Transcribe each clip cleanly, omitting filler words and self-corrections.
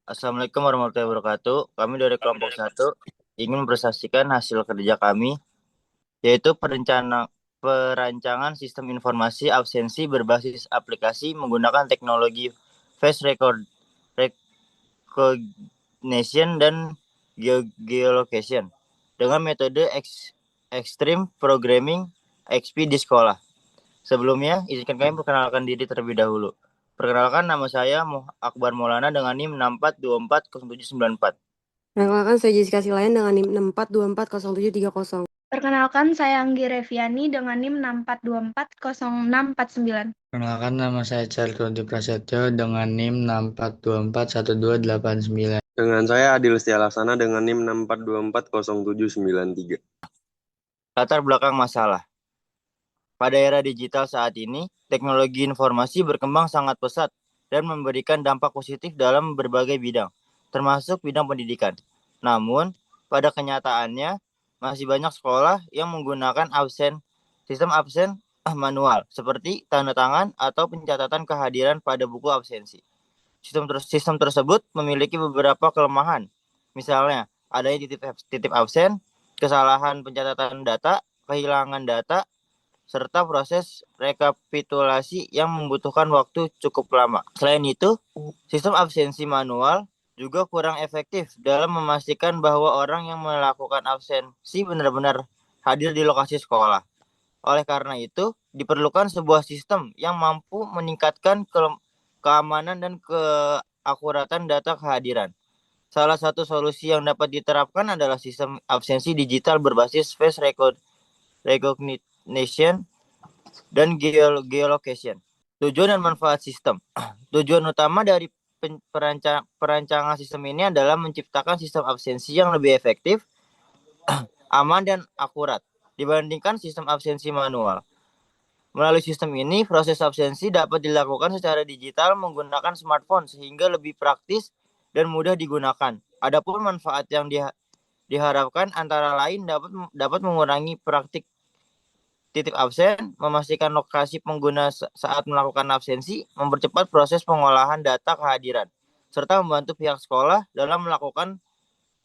Assalamualaikum warahmatullahi wabarakatuh. Kami dari kelompok 1 ingin mempresentasikan hasil kerja kami, yaitu perancangan sistem informasi absensi berbasis aplikasi menggunakan teknologi face recognition dan geolocation dengan metode extreme programming XP di sekolah. Sebelumnya, izinkan kami perkenalkan diri terlebih dahulu. Perkenalkan, nama saya Akbar Maulana dengan NIM 64240794. Perkenalkan, saya Jessica Silayan dengan NIM 64240730. Perkenalkan, saya Anggi Reviani dengan NIM 64240649. Perkenalkan, nama saya Charles Prasetyo dengan NIM 64241289. Dengan saya Adil Setialaksana dengan NIM 64240793. Latar belakang masalah. Pada era digital saat ini, teknologi informasi berkembang sangat pesat dan memberikan dampak positif dalam berbagai bidang, termasuk bidang pendidikan. Namun, pada kenyataannya, masih banyak sekolah yang menggunakan sistem absen manual, seperti tanda tangan atau pencatatan kehadiran pada buku absensi. Sistem tersebut memiliki beberapa kelemahan, misalnya adanya titip absen, kesalahan pencatatan data, kehilangan data, serta proses rekapitulasi yang membutuhkan waktu cukup lama. Selain itu, sistem absensi manual juga kurang efektif dalam memastikan bahwa orang yang melakukan absensi benar-benar hadir di lokasi sekolah. Oleh karena itu, diperlukan sebuah sistem yang mampu meningkatkan keamanan dan keakuratan data kehadiran. Salah satu solusi yang dapat diterapkan adalah sistem absensi digital berbasis face recognition dan geolocation. Tujuan dan manfaat sistem. Tujuan utama dari perancangan sistem ini adalah menciptakan sistem absensi yang lebih efektif, aman, dan akurat dibandingkan sistem absensi manual. Melalui sistem ini, proses absensi dapat dilakukan secara digital menggunakan smartphone sehingga lebih praktis dan mudah digunakan. Adapun manfaat yang diharapkan antara lain dapat mengurangi praktik titip absen, memastikan lokasi pengguna saat melakukan absensi, mempercepat proses pengolahan data kehadiran, serta membantu pihak sekolah dalam melakukan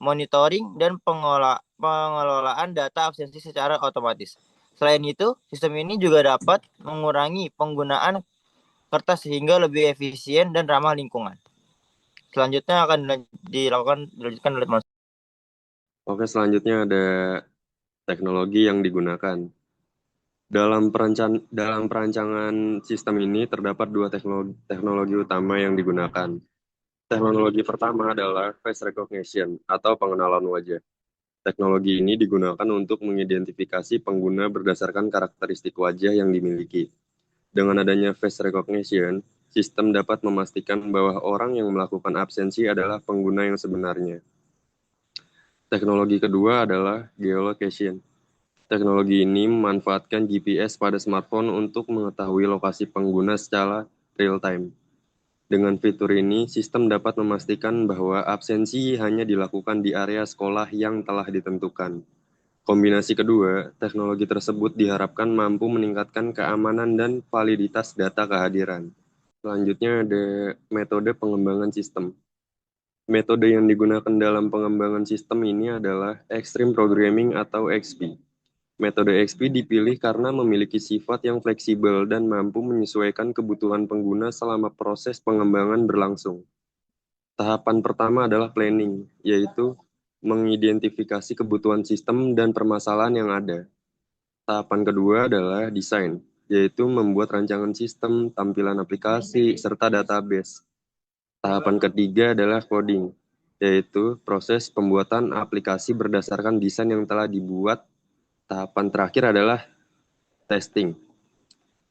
monitoring dan pengelolaan data absensi secara otomatis. Selain itu, sistem ini juga dapat mengurangi penggunaan kertas sehingga lebih efisien dan ramah lingkungan. Selanjutnya akan dilanjutkan oleh Mas. Oke, selanjutnya ada teknologi yang digunakan. Dalam perancangan sistem ini terdapat dua teknologi utama yang digunakan. Teknologi pertama adalah face recognition atau pengenalan wajah. Teknologi ini digunakan untuk mengidentifikasi pengguna berdasarkan karakteristik wajah yang dimiliki. Dengan adanya face recognition, sistem dapat memastikan bahwa orang yang melakukan absensi adalah pengguna yang sebenarnya. Teknologi kedua adalah geolocation. Teknologi ini memanfaatkan GPS pada smartphone untuk mengetahui lokasi pengguna secara real-time. Dengan fitur ini, sistem dapat memastikan bahwa absensi hanya dilakukan di area sekolah yang telah ditentukan. Kombinasi kedua, teknologi tersebut diharapkan mampu meningkatkan keamanan dan validitas data kehadiran. Selanjutnya ada metode pengembangan sistem. Metode yang digunakan dalam pengembangan sistem ini adalah Extreme Programming atau XP. Metode XP dipilih karena memiliki sifat yang fleksibel dan mampu menyesuaikan kebutuhan pengguna selama proses pengembangan berlangsung. Tahapan pertama adalah planning, yaitu mengidentifikasi kebutuhan sistem dan permasalahan yang ada. Tahapan kedua adalah desain, yaitu membuat rancangan sistem, tampilan aplikasi, serta database. Tahapan ketiga adalah coding, yaitu proses pembuatan aplikasi berdasarkan desain yang telah dibuat. Tahapan terakhir adalah testing,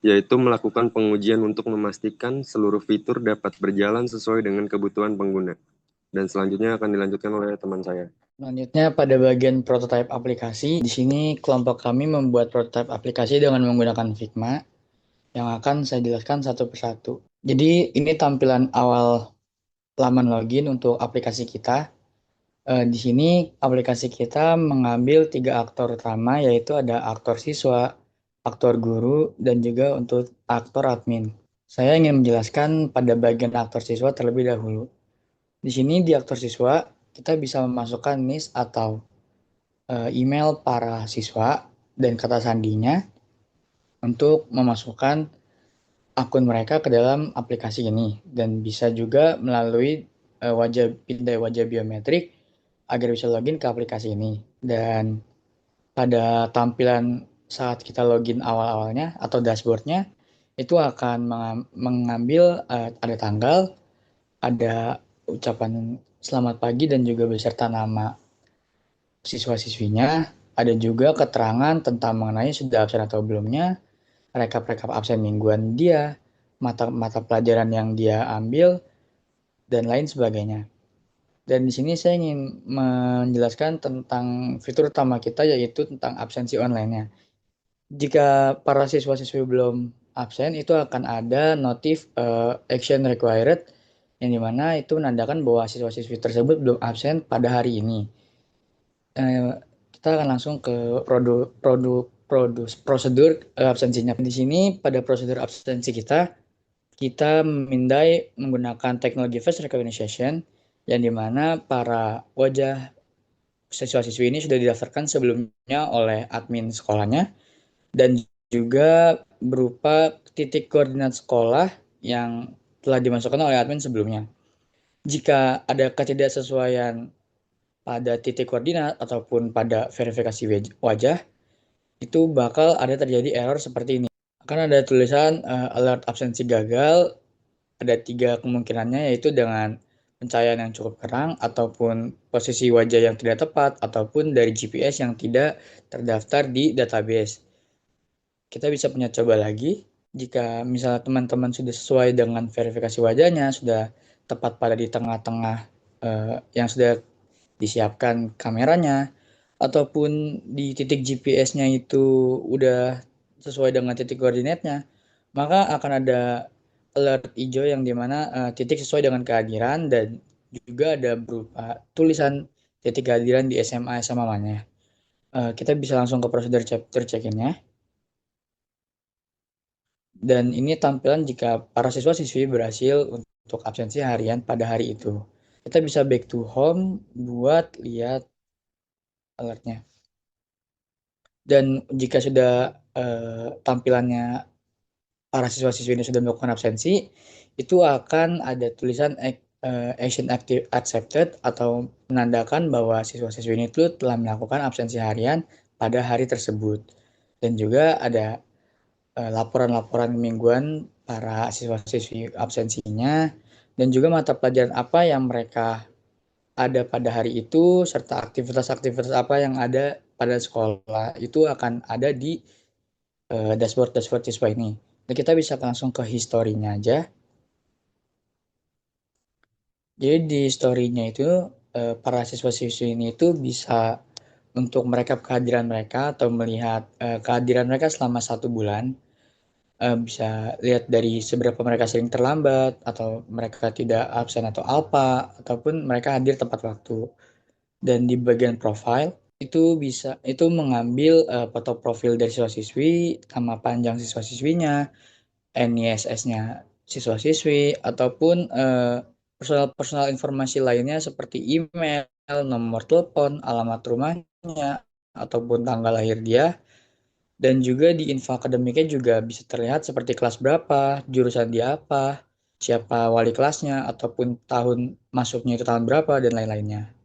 yaitu melakukan pengujian untuk memastikan seluruh fitur dapat berjalan sesuai dengan kebutuhan pengguna. Dan selanjutnya akan dilanjutkan oleh teman saya. Selanjutnya pada bagian prototipe aplikasi, di sini kelompok kami membuat prototipe aplikasi dengan menggunakan Figma yang akan saya jelaskan satu persatu. Jadi ini tampilan awal laman login untuk aplikasi kita. Di sini aplikasi kita mengambil 3 aktor utama, yaitu ada aktor siswa, aktor guru, dan juga untuk aktor admin. Saya ingin menjelaskan pada bagian aktor siswa terlebih dahulu. Di sini di aktor siswa, kita bisa memasukkan NIS atau email para siswa dan kata sandinya untuk memasukkan akun mereka ke dalam aplikasi ini, dan bisa juga melalui pindah wajah biometrik agar bisa login ke aplikasi ini. Dan pada tampilan saat kita login awal-awalnya atau dashboardnya itu akan mengambil ada tanggal, ada ucapan selamat pagi dan juga beserta nama siswa-siswinya, ada juga keterangan tentang mengenai sudah absen atau belumnya, rekap-rekap absen mingguan dia, mata pelajaran yang dia ambil, dan lain sebagainya. Dan di sini saya ingin menjelaskan tentang fitur utama kita, yaitu tentang absensi online-nya. Jika para siswa-siswi belum absen, itu akan ada notif action required, yang dimana itu menandakan bahwa siswa-siswi tersebut belum absen pada hari ini. Kita akan langsung ke prosedur absensinya. Di sini pada prosedur absensi kita memindai menggunakan teknologi face recognition, yang dimana para wajah siswa-siswi ini sudah didaftarkan sebelumnya oleh admin sekolahnya, dan juga berupa titik koordinat sekolah yang telah dimasukkan oleh admin sebelumnya. Jika ada ketidaksesuaian pada titik koordinat ataupun pada verifikasi wajah, itu bakal ada terjadi error seperti ini. Akan ada tulisan alert absensi gagal. Ada 3 kemungkinannya, yaitu dengan pencahayaan yang cukup terang, ataupun posisi wajah yang tidak tepat, ataupun dari GPS yang tidak terdaftar di database. Kita bisa punya coba lagi. Jika misalnya teman-teman sudah sesuai dengan verifikasi wajahnya, sudah tepat pada di tengah-tengah yang sudah disiapkan kameranya, ataupun di titik GPS-nya itu udah sesuai dengan titik koordinatnya, maka akan ada alert hijau yang dimana titik sesuai dengan kehadiran, dan juga ada berupa tulisan titik kehadiran di SMA mana. Kita bisa langsung ke prosedur chapter check-in-nya. Dan ini tampilan jika para siswa-siswi berhasil untuk absensi harian pada hari itu. Kita bisa back to home buat lihat alertnya. Dan jika sudah tampilannya para siswa-siswi ini sudah melakukan absensi, itu akan ada tulisan action accepted, atau menandakan bahwa siswa-siswi ini telah melakukan absensi harian pada hari tersebut. Dan juga ada laporan-laporan mingguan para siswa-siswi absensinya, dan juga mata pelajaran apa yang mereka ada pada hari itu, serta aktivitas-aktivitas apa yang ada pada sekolah itu akan ada di dashboard siswa ini. Dan kita bisa langsung ke historinya aja. Jadi di historinya itu para siswa-siswi ini itu bisa untuk merekap kehadiran mereka atau melihat kehadiran mereka selama 1 bulan. Bisa lihat dari seberapa mereka sering terlambat, atau mereka tidak absen atau apa, ataupun mereka hadir tepat waktu. Dan di bagian profile itu mengambil foto profil dari siswa-siswi, nama panjang siswa-siswinya, NISS-nya siswa-siswi, ataupun personal informasi lainnya seperti email, nomor telepon, alamat rumahnya, ataupun tanggal lahir dia. Dan juga di info akademiknya juga bisa terlihat seperti kelas berapa, jurusan dia apa, siapa wali kelasnya, ataupun tahun masuknya itu tahun berapa, dan lain-lainnya.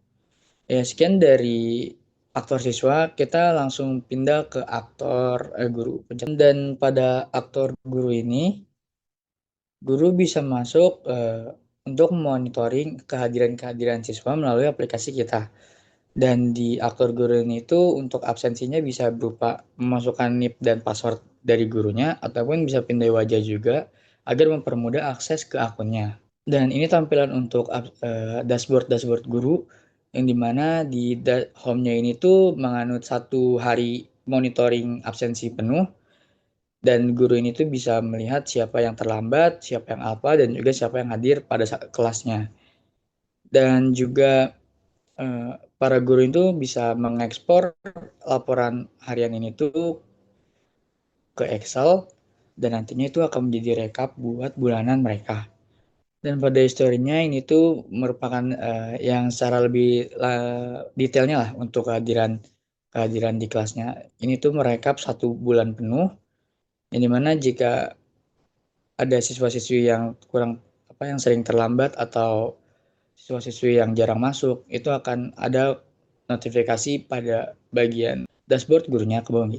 Ya, sekian dari aktor siswa, kita langsung pindah ke aktor guru. Dan pada aktor guru ini, guru bisa masuk untuk monitoring kehadiran siswa melalui aplikasi kita. Dan di aktor guru ini itu untuk absensinya bisa berupa memasukkan NIP dan password dari gurunya, ataupun bisa pindah wajah juga agar mempermudah akses ke akunnya. Dan ini tampilan untuk dashboard guru, yang dimana di home-nya ini tuh menganut 1 hari monitoring absensi penuh, dan guru ini tuh bisa melihat siapa yang terlambat, siapa yang apa, dan juga siapa yang hadir pada kelasnya. Dan juga para guru itu bisa mengekspor laporan harian ini tuh ke Excel, dan nantinya itu akan menjadi rekap buat bulanan mereka. Dan pada historinya ini tuh merupakan yang secara lebih detailnya lah untuk kehadiran di kelasnya. Ini tuh merekap 1 bulan penuh, yang dimana jika ada siswa-siswi yang yang sering terlambat atau siswa-siswi yang jarang masuk, itu akan ada notifikasi pada bagian dashboard gurunya ke bawah.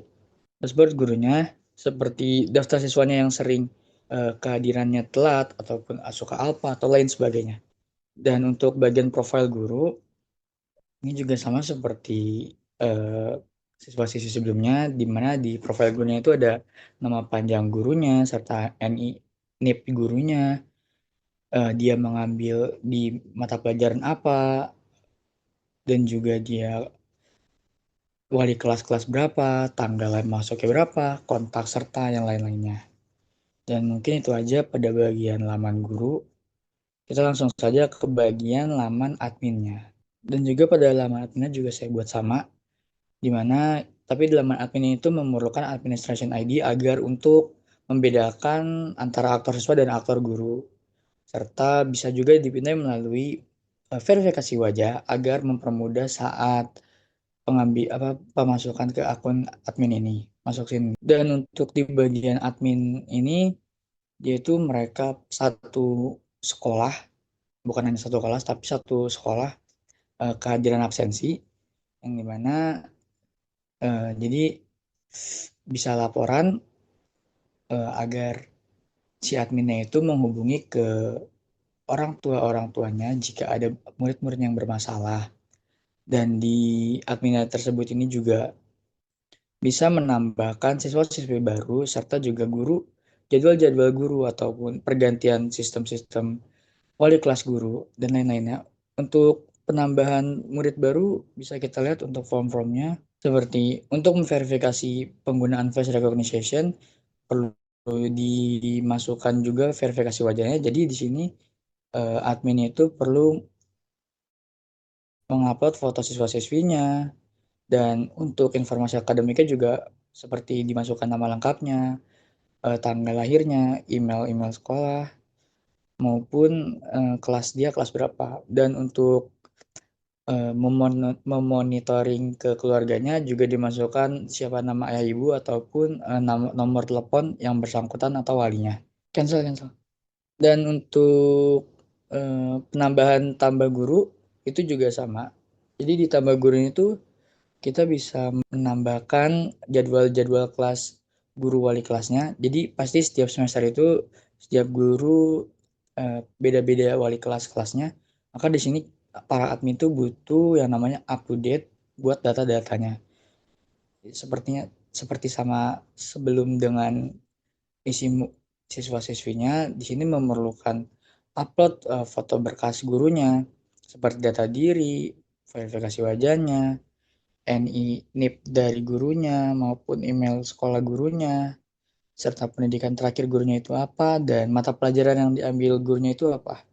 Dashboard gurunya seperti daftar siswanya yang sering kehadirannya telat ataupun suka alpa atau lain sebagainya. Dan untuk bagian profil guru ini juga sama seperti eh, siswa-siswi sebelumnya, di mana di profil gurunya itu ada nama panjang gurunya serta NIP gurunya, dia mengambil di mata pelajaran apa, dan juga dia wali kelas berapa, tanggal masuknya berapa, kontak serta yang lain-lainnya. Dan mungkin itu aja pada bagian laman guru. Kita langsung saja ke bagian laman adminnya. Dan juga pada laman adminnya juga saya buat sama, di mana tapi di laman admin itu memerlukan administration ID agar untuk membedakan antara aktor siswa dan aktor guru. Serta bisa juga dipindah melalui verifikasi wajah agar mempermudah saat pemasukan ke akun admin ini, masuk sini. Dan untuk di bagian admin ini, yaitu mereka satu sekolah, bukan hanya satu kelas, tapi satu sekolah kehadiran absensi, yang dimana jadi bisa laporan agar si adminnya itu menghubungi ke orang tuanya jika ada murid-murid yang bermasalah. Dan di admin tersebut ini juga bisa menambahkan siswa-siswi baru serta juga guru, jadwal-jadwal guru ataupun pergantian sistem-sistem wali kelas guru dan lain-lainnya. Untuk penambahan murid baru bisa kita lihat untuk form-formnya, seperti untuk memverifikasi penggunaan face recognition perlu dimasukkan juga verifikasi wajahnya. Jadi di sini admin itu perlu mengupload foto siswa-siswinya, dan untuk informasi akademiknya juga seperti dimasukkan nama lengkapnya, tanggal lahirnya, email sekolah, maupun kelas dia kelas berapa. Dan untuk memonitoring ke keluarganya juga dimasukkan siapa nama ayah ibu ataupun nomor telepon yang bersangkutan atau walinya. Cancel. Dan untuk penambahan tambah guru itu juga sama. Jadi di tambah guru itu kita bisa menambahkan jadwal-jadwal kelas guru wali kelasnya. Jadi pasti setiap semester itu setiap guru beda-beda wali kelasnya. Maka di sini para admin itu butuh yang namanya up to date buat data-datanya. Sepertinya seperti sama sebelum dengan isi siswa-siswinya, di sini memerlukan upload foto berkas gurunya seperti data diri, verifikasi wajahnya, NIP dari gurunya maupun email sekolah gurunya, serta pendidikan terakhir gurunya itu apa, dan mata pelajaran yang diambil gurunya itu apa.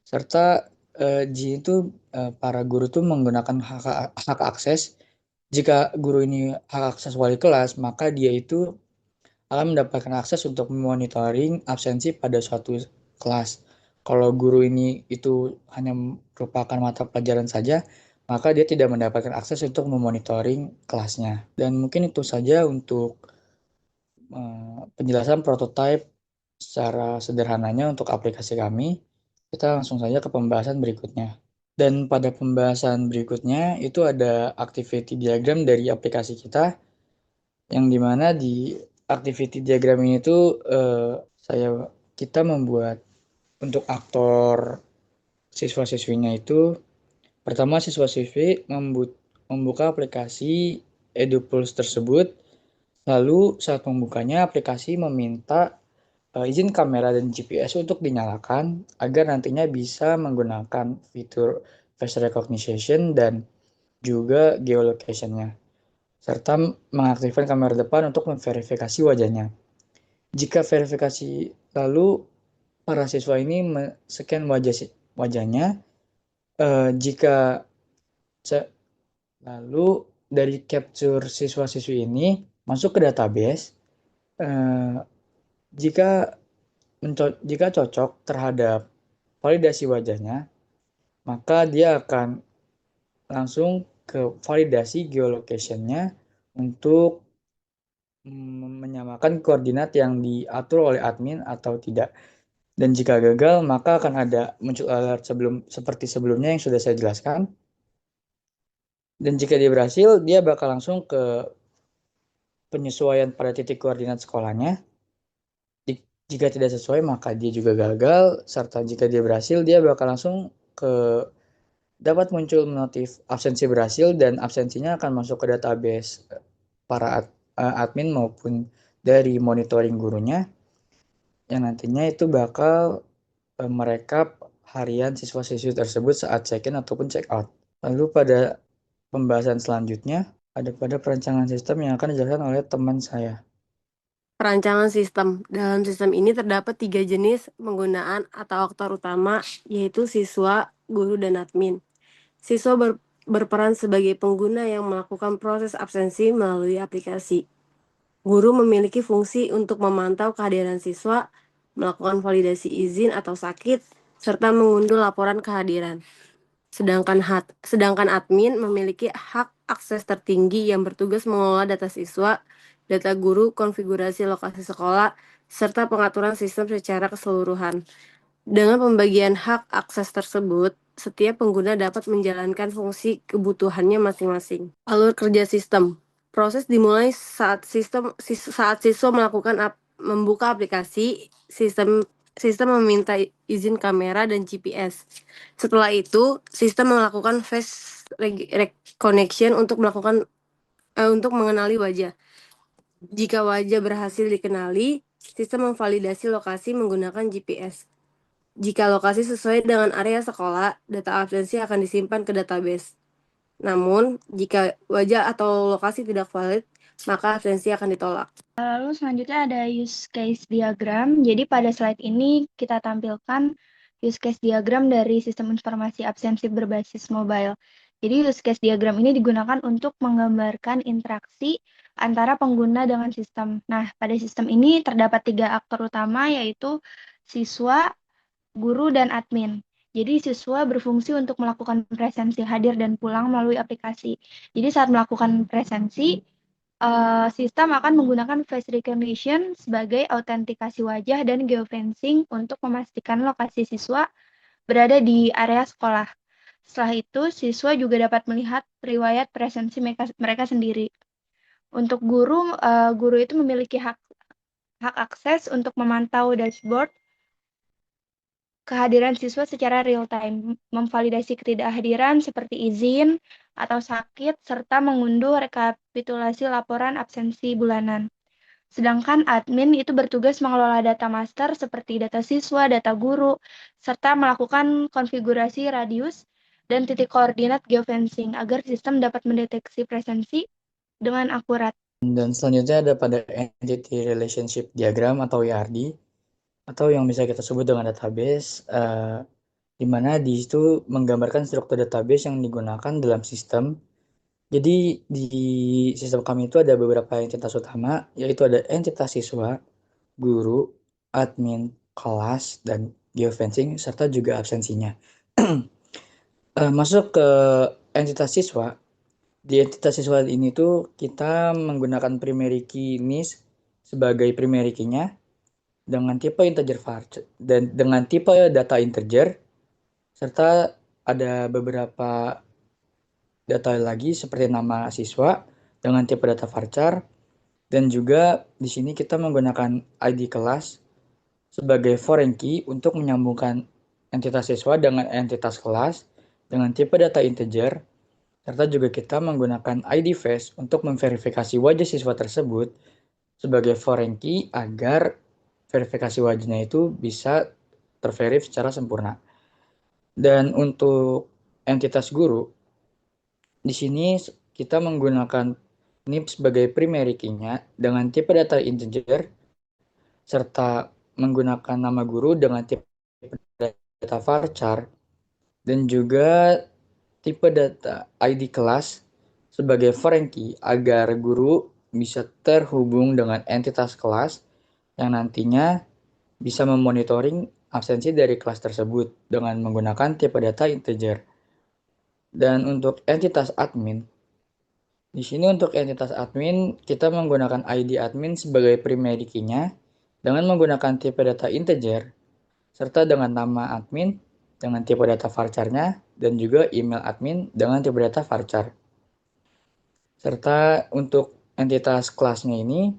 Serta di itu para guru tuh menggunakan hak akses. Jika guru ini hak akses wali kelas, maka dia itu akan mendapatkan akses untuk memonitoring absensi pada suatu kelas. Kalau guru ini itu hanya merupakan mata pelajaran saja, maka dia tidak mendapatkan akses untuk memonitoring kelasnya. Dan mungkin itu saja untuk penjelasan prototype secara sederhananya untuk aplikasi kami. Kita langsung saja ke pembahasan berikutnya. Dan pada pembahasan berikutnya itu ada activity diagram dari aplikasi kita, yang dimana di activity diagram ini tuh kita membuat untuk aktor siswa-siswinya itu, pertama siswa-siswi membuka aplikasi EduPulse tersebut, lalu saat membukanya aplikasi meminta izin kamera dan GPS untuk dinyalakan agar nantinya bisa menggunakan fitur face recognition dan juga geolocation-nya, serta mengaktifkan kamera depan untuk memverifikasi wajahnya. Jika verifikasi lalu para siswa ini scan wajahnya, jika lalu dari capture siswa-siswi ini masuk ke database, jika cocok terhadap validasi wajahnya, maka dia akan langsung ke validasi geolocation-nya untuk menyamakan koordinat yang diatur oleh admin atau tidak. Dan jika gagal, maka akan ada muncul alert seperti sebelumnya yang sudah saya jelaskan. Dan jika dia berhasil, dia bakal langsung ke penyesuaian pada titik koordinat sekolahnya. Jika tidak sesuai, maka dia juga gagal. Serta jika dia berhasil, dia bakal langsung dapat muncul notif absensi berhasil dan absensinya akan masuk ke database para admin maupun dari monitoring gurunya, yang nantinya itu bakal merekap harian siswa-siswi tersebut saat check-in ataupun check-out. Lalu pada pembahasan selanjutnya, ada pada perancangan sistem yang akan dijelaskan oleh teman saya. Perancangan sistem. Dalam sistem ini terdapat 3 jenis penggunaan atau aktor utama, yaitu siswa, guru, dan admin. Siswa berperan sebagai pengguna yang melakukan proses absensi melalui aplikasi. Guru memiliki fungsi untuk memantau kehadiran siswa, melakukan validasi izin atau sakit, serta mengunduh laporan kehadiran. Sedangkan admin memiliki hak akses tertinggi yang bertugas mengelola data siswa, data guru, konfigurasi lokasi sekolah, serta pengaturan sistem secara keseluruhan. Dengan pembagian hak akses tersebut, setiap pengguna dapat menjalankan fungsi kebutuhannya masing-masing. Alur kerja sistem. Proses dimulai saat siswa membuka aplikasi, sistem meminta izin kamera dan GPS. Setelah itu, sistem melakukan face recognition untuk mengenali wajah. Jika wajah berhasil dikenali, sistem memvalidasi lokasi menggunakan GPS. Jika lokasi sesuai dengan area sekolah, data absensi akan disimpan ke database. Namun, jika wajah atau lokasi tidak valid, maka absensi akan ditolak. Lalu selanjutnya ada use case diagram. Jadi pada slide ini kita tampilkan use case diagram dari sistem informasi absensi berbasis mobile. Jadi use case diagram ini digunakan untuk menggambarkan interaksi antara pengguna dengan sistem. Nah, pada sistem ini terdapat 3 aktor utama, yaitu siswa, guru, dan admin. Jadi siswa berfungsi untuk melakukan presensi hadir dan pulang melalui aplikasi. Jadi saat melakukan presensi, sistem akan menggunakan face recognition sebagai autentikasi wajah dan geofencing untuk memastikan lokasi siswa berada di area sekolah. Setelah itu, siswa juga dapat melihat riwayat presensi mereka sendiri. Untuk guru, guru itu memiliki hak akses untuk memantau dashboard kehadiran siswa secara real time, memvalidasi ketidakhadiran seperti izin atau sakit, serta mengunduh rekapitulasi laporan absensi bulanan. Sedangkan admin itu bertugas mengelola data master seperti data siswa, data guru, serta melakukan konfigurasi radius dan titik koordinat geofencing agar sistem dapat mendeteksi presensi dengan akurat. Dan selanjutnya ada pada Entity Relationship Diagram atau ERD, atau yang bisa kita sebut dengan database, di mana di situ menggambarkan struktur database yang digunakan dalam sistem. Jadi di sistem kami itu ada beberapa entitas utama, yaitu ada entitas siswa, guru, admin, kelas, dan geofencing, serta juga absensinya. Masuk ke entitas siswa. Di entitas siswa ini tuh kita menggunakan primary key NIS sebagai primary key-nya dengan tipe integer varchar dan dengan tipe data integer, serta ada beberapa data lagi seperti nama siswa dengan tipe data varchar, dan juga di sini kita menggunakan ID kelas sebagai foreign key untuk menyambungkan entitas siswa dengan entitas kelas dengan tipe data integer, serta juga kita menggunakan ID face untuk memverifikasi wajah siswa tersebut sebagai foreign key agar verifikasi wajahnya itu bisa terverif secara sempurna. Dan untuk entitas guru, di sini kita menggunakan NIP sebagai primary key-nya dengan tipe data integer, serta menggunakan nama guru dengan tipe data varchar, dan juga tipe data ID kelas sebagai foreign key agar guru bisa terhubung dengan entitas kelas yang nantinya bisa memonitoring absensi dari kelas tersebut dengan menggunakan tipe data integer. Dan untuk entitas admin, di sini untuk entitas admin, kita menggunakan ID admin sebagai primary key-nya dengan menggunakan tipe data integer, serta dengan nama admin dengan tipe data varchar-nya, dan juga email admin dengan tipe data varchar. Serta untuk entitas kelasnya ini,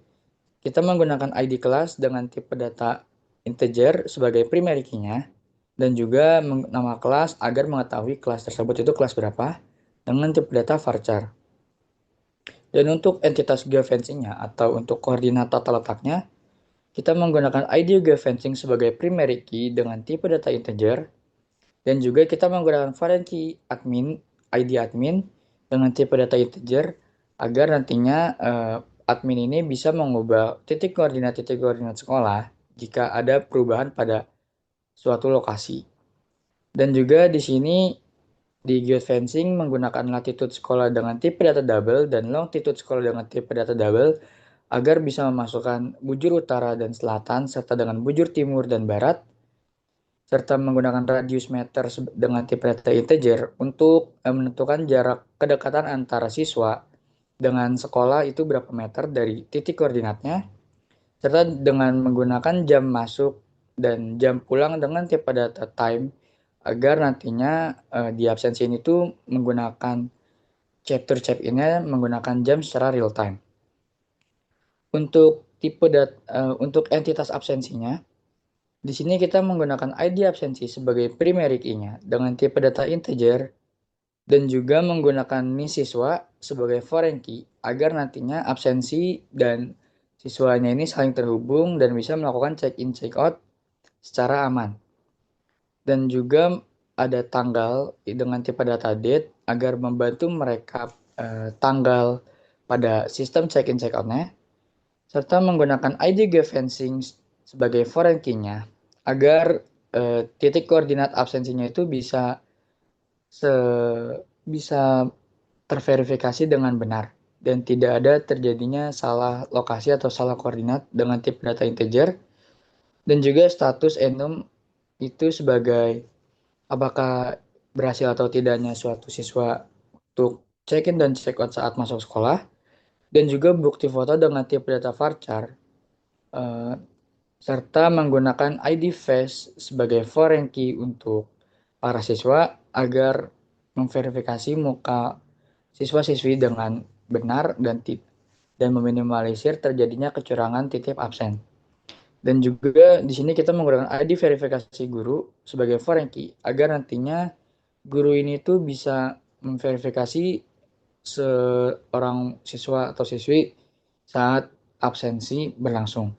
kita menggunakan ID kelas dengan tipe data integer sebagai primary key-nya, dan juga nama kelas agar mengetahui kelas tersebut itu kelas berapa dengan tipe data varchar. Dan untuk entitas geofencing-nya atau untuk koordinat tata letaknya, kita menggunakan ID geofencing sebagai primary key dengan tipe data integer, dan juga kita menggunakan foreign key admin, ID admin dengan tipe data integer, agar nantinya admin ini bisa mengubah titik koordinat sekolah jika ada perubahan pada suatu lokasi. Dan juga di sini di geofencing menggunakan latitude sekolah dengan tipe data double dan longitude sekolah dengan tipe data double agar bisa memasukkan bujur utara dan selatan serta dengan bujur timur dan barat, serta menggunakan radius meter dengan tipe data integer untuk menentukan jarak kedekatan antara siswa dengan sekolah itu berapa meter dari titik koordinatnya, serta dengan menggunakan jam masuk dan jam pulang dengan tipe data time agar nantinya di absensi ini tuh menggunakan chapter check-in-nya menggunakan jam secara real time. Untuk untuk entitas absensinya, di sini kita menggunakan ID absensi sebagai primary key-nya dengan tipe data integer, dan juga menggunakan NIM siswa sebagai foreign key agar nantinya absensi dan siswanya ini saling terhubung dan bisa melakukan check-in check-out secara aman. Dan juga ada tanggal dengan tipe data date agar membantu mereka tanggal pada sistem check-in check-out-nya, serta menggunakan ID geofencing sebagai foreign key-nya agar titik koordinat absensinya itu bisa terverifikasi dengan benar dan tidak ada terjadinya salah lokasi atau salah koordinat dengan tipe data integer. Dan juga status enum itu sebagai apakah berhasil atau tidaknya suatu siswa untuk check-in dan check-out saat masuk sekolah, dan juga bukti foto dengan tipe data varchar, serta menggunakan ID face sebagai foreign key untuk para siswa agar memverifikasi muka siswa-siswi dengan benar dan meminimalisir terjadinya kecurangan titip absen. Dan juga di sini kita menggunakan ID verifikasi guru sebagai foreign key agar nantinya guru ini tuh bisa memverifikasi seorang siswa atau siswi saat absensi berlangsung.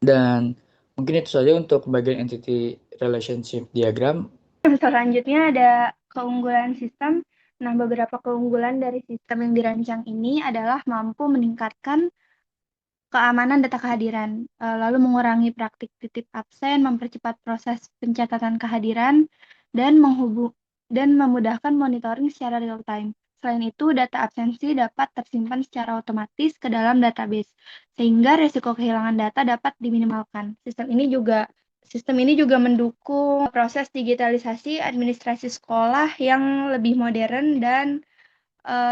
Dan mungkin itu saja untuk bagian entity relationship diagram. Selanjutnya ada keunggulan sistem. Nah, beberapa keunggulan dari sistem yang dirancang ini adalah mampu meningkatkan keamanan data kehadiran, lalu mengurangi praktik titip absen, mempercepat proses pencatatan kehadiran, dan memudahkan monitoring secara real time. Selain itu, data absensi dapat tersimpan secara otomatis ke dalam database, sehingga risiko kehilangan data dapat diminimalkan. Sistem ini juga mendukung proses digitalisasi administrasi sekolah yang lebih modern dan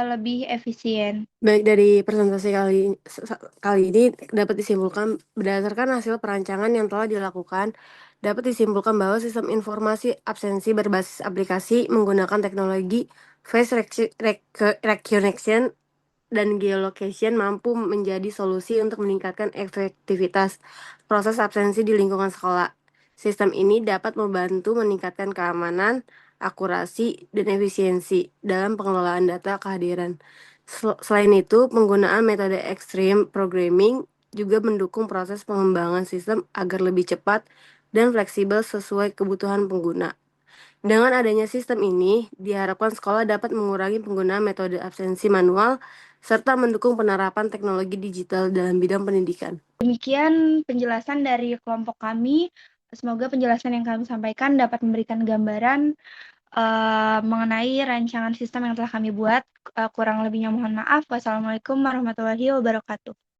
lebih efisien. Baik, dari presentasi kali ini dapat disimpulkan berdasarkan hasil perancangan yang telah dilakukan, dapat disimpulkan bahwa sistem informasi absensi berbasis aplikasi menggunakan teknologi face recognition dan geolocation mampu menjadi solusi untuk meningkatkan efektivitas proses absensi di lingkungan sekolah. Sistem ini dapat membantu meningkatkan keamanan, akurasi, dan efisiensi dalam pengelolaan data kehadiran. Selain itu, penggunaan metode extreme programming juga mendukung proses pengembangan sistem agar lebih cepat dan fleksibel sesuai kebutuhan pengguna. Dengan adanya sistem ini, diharapkan sekolah dapat mengurangi penggunaan metode absensi manual serta mendukung penerapan teknologi digital dalam bidang pendidikan. Demikian penjelasan dari kelompok kami. Semoga penjelasan yang kami sampaikan dapat memberikan gambaran mengenai rancangan sistem yang telah kami buat. Kurang lebihnya mohon maaf. Wassalamualaikum warahmatullahi wabarakatuh.